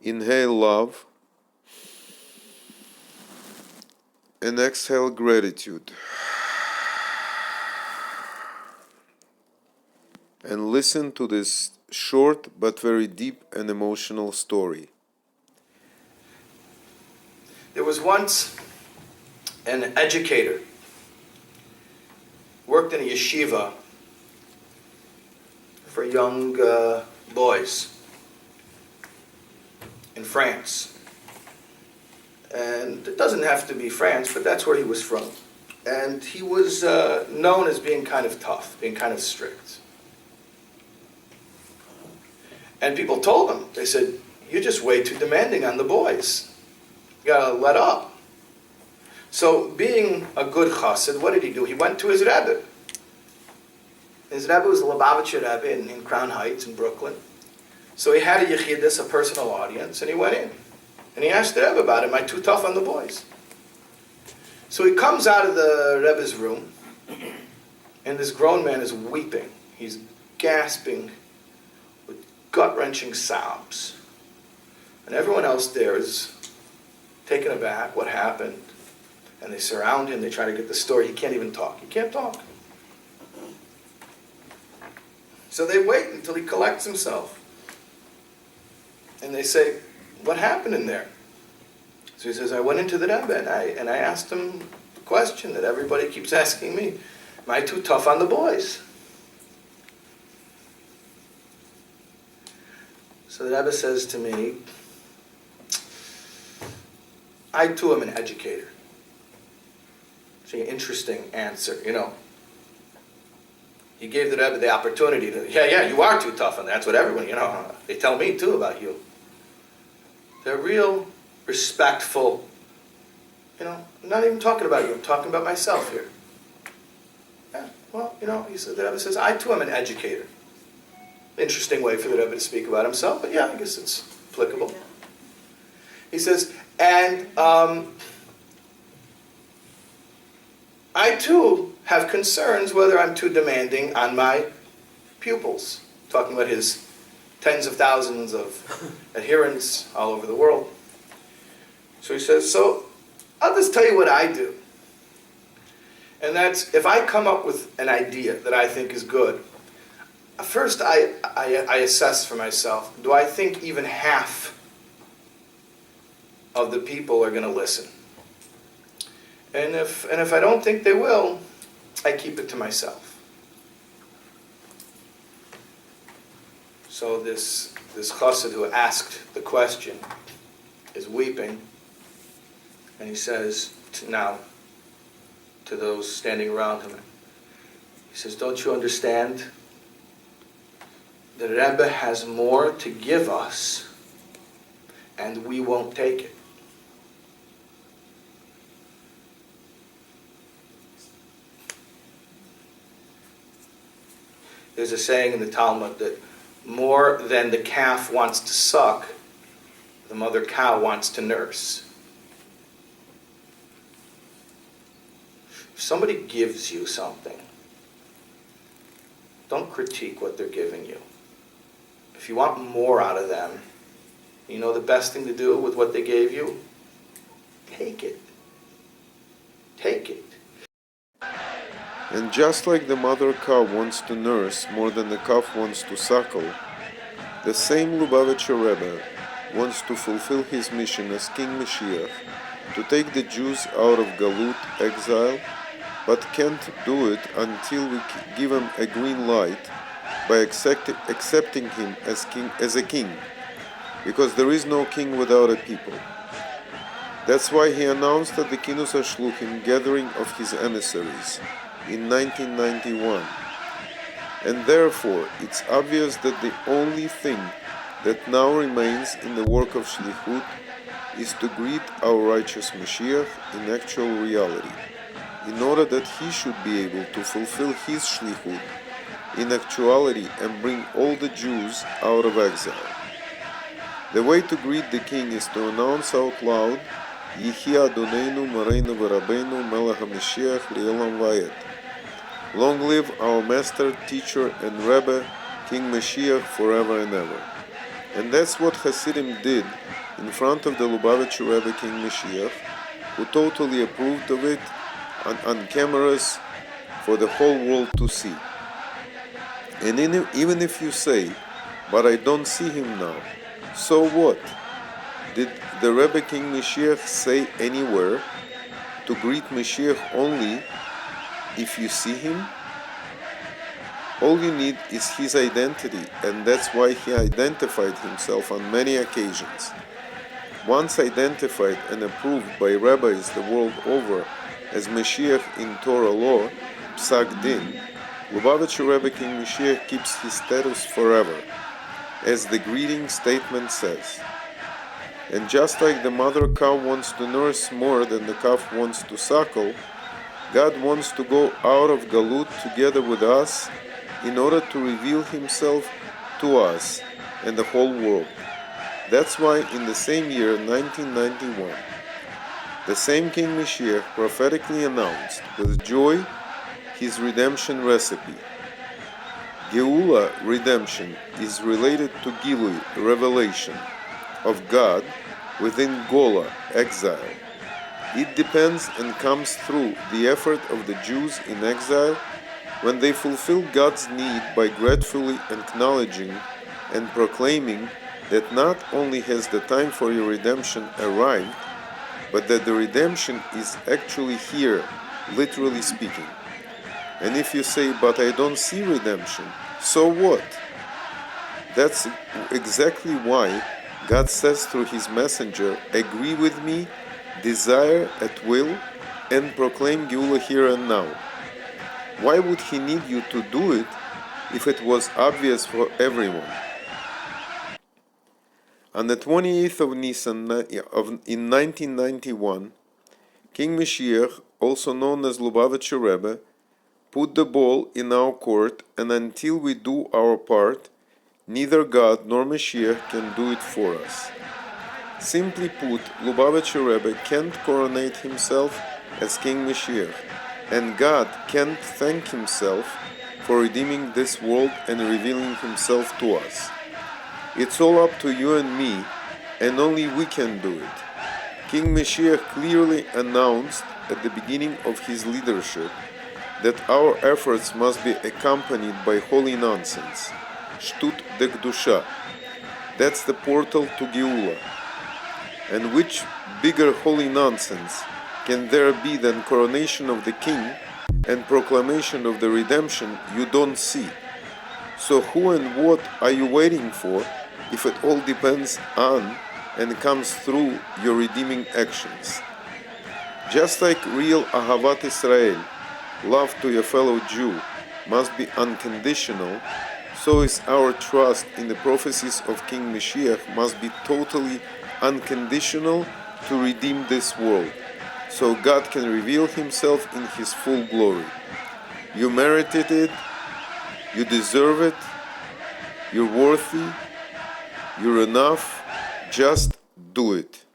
Inhale love and exhale gratitude. And listen to this short but very deep and emotional story. There was once an educator, worked in a yeshiva for young boys in France. And it doesn't have to be France, but that's where he was from. And he was known as being kind of tough, being kind of strict. And people told him, they said, "You're just way too demanding on the boys. You gotta let up." So being a good chassid, what did he do? He went to his Rebbe. His Rebbe was the Lubavicher Rebbe in Crown Heights in Brooklyn. So he had a yechidus, a personal audience, and he went in. And he asked the Rebbe about it. Am I too tough on the boys? So he comes out of the Rebbe's room, and this grown man is weeping. He's gasping with gut-wrenching sobs. And everyone else there is taken aback. What happened? And they surround him. They try to get the story. He can't even talk. He can't talk. So they wait until he collects himself. And they say, "What happened in there?" So he says, "I went into the Rebbe and I asked him the question that everybody keeps asking me. Am I too tough on the boys?" So the Rebbe says to me, "I too am an educator." It's an interesting answer, you know. He gave the Rebbe the opportunity to, yeah, you are too tough, and that's what everyone, you know, they tell me too about you. They're real, respectful, you know, I'm not even talking about you, I'm talking about myself here. Yeah, well, you know, the Rebbe says, "I too am an educator." Interesting way for the Rebbe to speak about himself, but yeah, I guess it's applicable. He says, and I too have concerns whether I'm too demanding on my pupils. Talking about his tens of thousands of adherents all over the world. So he says, so I'll just tell you what I do. And that's, if I come up with an idea that I think is good, first I assess for myself, do I think even half of the people are going to listen? And if I don't think they will, I keep it to myself. So this chassid who asked the question is weeping, and he says now to those standing around him, he says, "Don't you understand? The Rebbe has more to give us, and we won't take it." There's a saying in the Talmud that more than the calf wants to suck, the mother cow wants to nurse. If somebody gives you something, don't critique what they're giving you. If you want more out of them, you know the best thing to do with what they gave you? Take it. Take it. And just like the mother cow wants to nurse more than the calf wants to suckle, the same Lubavicher Rebbe wants to fulfill his mission as King Moshiach, to take the Jews out of Galut, exile, but can't do it until we give him a green light by accepting him as a king, because there is no king without a people. That's why he announced at the Kinus HaShluchim gathering of his emissaries in 1991. And therefore, it's obvious that the only thing that now remains in the work of Shlichut is to greet our righteous Mashiach in actual reality, in order that he should be able to fulfill his Shlichut in actuality and bring all the Jews out of exile. The way to greet the king is to announce out loud, Yehi Adoneinu Moreinu V'Rabbeinu Melech HaMashiach Le'olam Vayet. Long live our master, teacher, and Rebbe, King Moshiach, forever and ever. And that's what Hasidim did in front of the Lubavicher Rebbe King Moshiach, who totally approved of it on cameras for the whole world to see. And even if you say, but I don't see him now, so what? Did the Rebbe King Moshiach say anywhere to greet Moshiach only if you see him? All you need is his identity, and that's why he identified himself on many occasions. Once identified and approved by rabbis the world over as Mashiach in Torah law, Psak Din, Lubavicher Rebbe King Moshiach keeps his status forever, as the greeting statement says. And just like the mother cow wants to nurse more than the calf wants to suckle, God wants to go out of Galut together with us in order to reveal himself to us and the whole world. That's why in the same year, 1991, the same King Moshiach prophetically announced with joy his redemption recipe. Geula, redemption, is related to Gilui, revelation, of God within Gola, exile. It depends and comes through the effort of the Jews in exile when they fulfill God's need by gratefully acknowledging and proclaiming that not only has the time for your redemption arrived, but that the redemption is actually here, literally speaking. And if you say, but I don't see redemption, so what? That's exactly why God says through his messenger, agree with me, desire at will, and proclaim Geula here and now. Why would he need you to do it if it was obvious for everyone? On the 28th of Nissan in 1991, King Moshiach, also known as Lubavicher Rebbe, put the ball in our court, and until we do our part, neither God nor Moshiach can do it for us. Simply put, Lubavicher Rebbe can't coronate himself as King Moshiach, and God can't thank himself for redeeming this world and revealing himself to us. It's all up to you and me, and only we can do it. King Moshiach clearly announced at the beginning of his leadership that our efforts must be accompanied by holy nonsense, Shtut de Kedusha. That's the portal to Geula. And which bigger holy nonsense can there be than coronation of the king and proclamation of the redemption you don't see? So who and what are you waiting for if it all depends on and comes through your redeeming actions? Just like real Ahavat Israel, love to your fellow Jew, must be unconditional, so is our trust in the prophecies of King Moshiach must be totally unconditional to redeem this world, so God can reveal himself in his full glory. You merited it, you deserve it, you're worthy, you're enough, just do it.